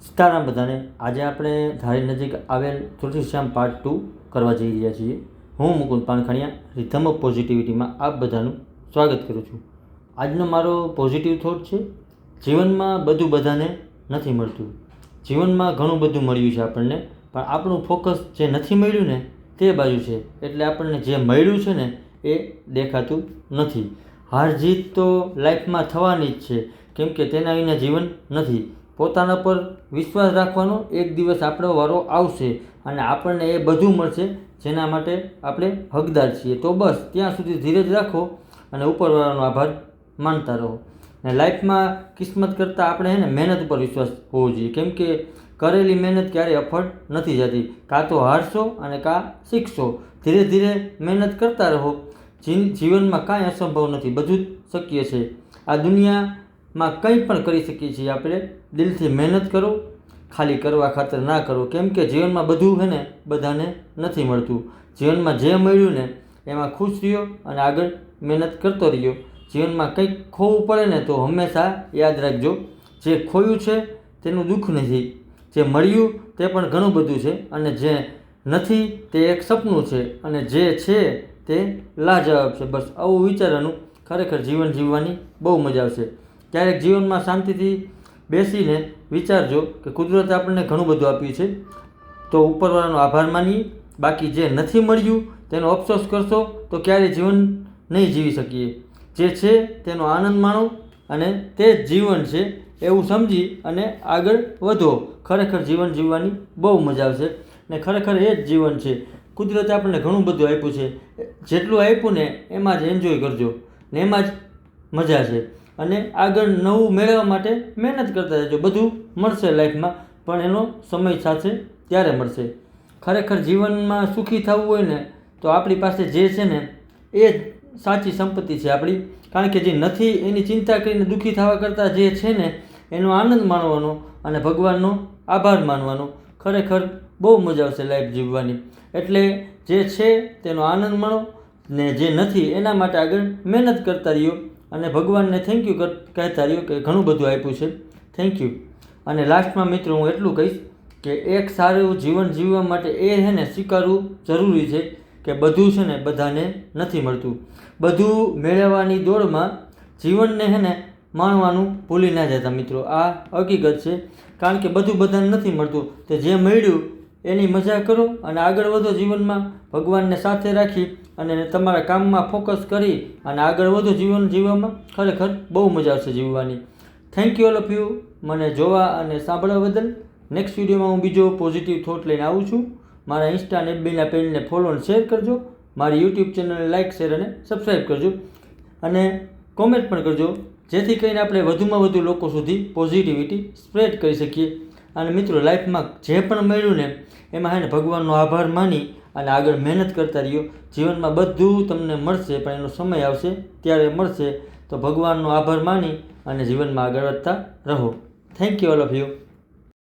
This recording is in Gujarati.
સીતારામ બધાને। આજે આપણે ધારી નજીક આવેલ તુલસીશ્યામ પાર્ટ 2 કરવા જઈ રહ્યા છીએ। હું મુકુંદ પાનખણિયા રિધમ ઓફ પોઝિટિવિટીમાં આપ બધાનું સ્વાગત કરું છું। આજનો મારો પોઝિટિવ થોટ છે, જીવનમાં બધું બધાને નથી મળતું। જીવનમાં ઘણું બધું મળ્યું છે આપણને, પણ આપણું ફોકસ જે નથી મળ્યું ને તે બાજુ છે, એટલે આપણને જે મળ્યું છે ને એ દેખાતું નથી। હાર જીત તો લાઈફમાં થવાની જ છે, કેમ કે તેના વિના જીવન નથી। પોતાના પર વિશ્વાસ રાખવાનો, એક દિવસ આપણો વારો આવશે અને આપણને એ બધું મળશે જેના માટે આપણે હકદાર છીએ। તો બસ ત્યાં સુધી ધીરજ રાખો અને ઉપરવાળાનો આભાર માનતા રહો। ને લાઈફમાં કિસ્મત કરતાં આપણે મહેનત ઉપર વિશ્વાસ હોવો જોઈએ, કેમ કે કરેલી મહેનત ક્યારેય અફળ નથી જતી। કાં તો હારશો અને કાં શીખશો। ધીરે ધીરે મહેનત કરતા રહો। જીવનમાં કાંઈ અસંભવ નથી, બધું જ શક્ય છે। આ દુનિયામાં કંઈ પણ કરી શકીએ છીએ આપણે। દિલથી મહેનત કરો, ખાલી કરવા ખાતર ના કરો, કેમ કે જીવનમાં બધું બધાને નથી મળતું। જીવનમાં જે મળ્યું ને એમાં ખુશ રહ્યો અને આગળ મહેનત કરતો રહ્યો। જીવનમાં કંઈક ખોવું પડે ને તો હંમેશા યાદ રાખજો, જે ખોયું છે તેનું દુઃખ નથી, જે મળ્યું તે પણ ઘણું બધું છે, અને જે નથી તે એક સપનું છે, અને જે છે તે લાજવાબ છે। બસ આવું વિચારવાનું, ખરેખર જીવન જીવવાની બહુ મજા આવશે। ક્યારેક જીવનમાં શાંતિથી બેસીને વિચારજો કે કુદરતે આપણને ઘણું બધું આપ્યું છે, તો ઉપરવાળાનો આભાર માનીએ। બાકી જે નથી મળ્યું તેનો અફસોસ કરશો તો ક્યારેય જીવન નહીં જીવી શકીએ। જે છે તેનો આનંદ માણો અને તે જ જીવન છે એવું સમજી અને આગળ વધો। ખરેખર જીવન જીવવાની બહુ મજા આવશે ને ખરેખર એ જ જીવન છે। કુદરતે આપણને ઘણું બધું આપ્યું છે, જેટલું આપ્યું ને એમાં જ એન્જોય કરજો ને એમાં જ મજા છે, અને આગળ નવું મેળવવા માટે મહેનત કરતા રહેજો। બધું મળશે લાઈફમાં, પણ એનો સમય સાથે ત્યારે મળશે। ખરેખર જીવનમાં સુખી થવું હોય ને તો આપણી પાસે જે છે ને એ જ સાચી સંપત્તિ છે આપણી, કારણ કે જે નથી એની ચિંતા કરીને દુઃખી થવા કરતાં જે છે ને એનો આનંદ માણવાનો અને ભગવાનનો આભાર માનવાનો। ખરેખર બહુ મજા આવશે લાઈફ જીવવાની। એટલે જે છે તેનો આનંદ માણો ને જે નથી એના માટે આગળ મહેનત કરતા રહ્યો અને ભગવાનને થેન્ક યુ કહેતા રહ્યો કે ઘણું બધું આપ્યું છે, થેન્ક યુ। અને લાસ્ટમાં મિત્રો હું એટલું કહીશ કે એક સારું જીવન જીવવા માટે એ સ્વીકારવું જરૂરી છે કે બધું છે ને બધાને નથી મળતું। બધું મેળવવાની દોડમાં જીવનને માણવાનું ભૂલી ના જતા મિત્રો, આ હકીકત છે। કારણ કે બધું બધાને નથી મળતું, તો જે મળ્યું એની મજા કરો અને આગળ વધો જીવનમાં। ભગવાનને સાથે રાખી અને તમારા કામમાં ફોકસ કરી અને આગળ વધો જીવન જીવવામાં। ખરેખર બહુ મજા આવશે જીવવાની। Thank you all of you મને જોવા અને સાંભળવા બદલ। નેક્સ્ટ વિડીયોમાં હું બીજો પોઝિટિવ થોટ લઈને આવું છું। મારા ઇન્સ્ટા અને FBના પેજને ફોલો અને શેર કરજો। મારી યુટ્યુબ ચેનલને લાઇક, શેર અને સબસ્ક્રાઈબ કરજો, અને કોમેન્ટ પણ કરજો, જેથી કરીને આપણે વધુમાં વધુ લોકો સુધી પોઝિટિવિટી સ્પ્રેડ કરી શકીએ। અને મિત્રો લાઈફમાં જે પણ મળ્યું ને એમાં ભગવાનનો આભાર માની અને આગળ મહેનત કરતા રહ્યો। જીવનમાં બધું તમને મળશે, પણ એનો સમય આવશે ત્યારે મળશે, તો ભગવાનનો આભાર માની અને જીવનમાં આગળ વધતા રહો। Thank you all of you.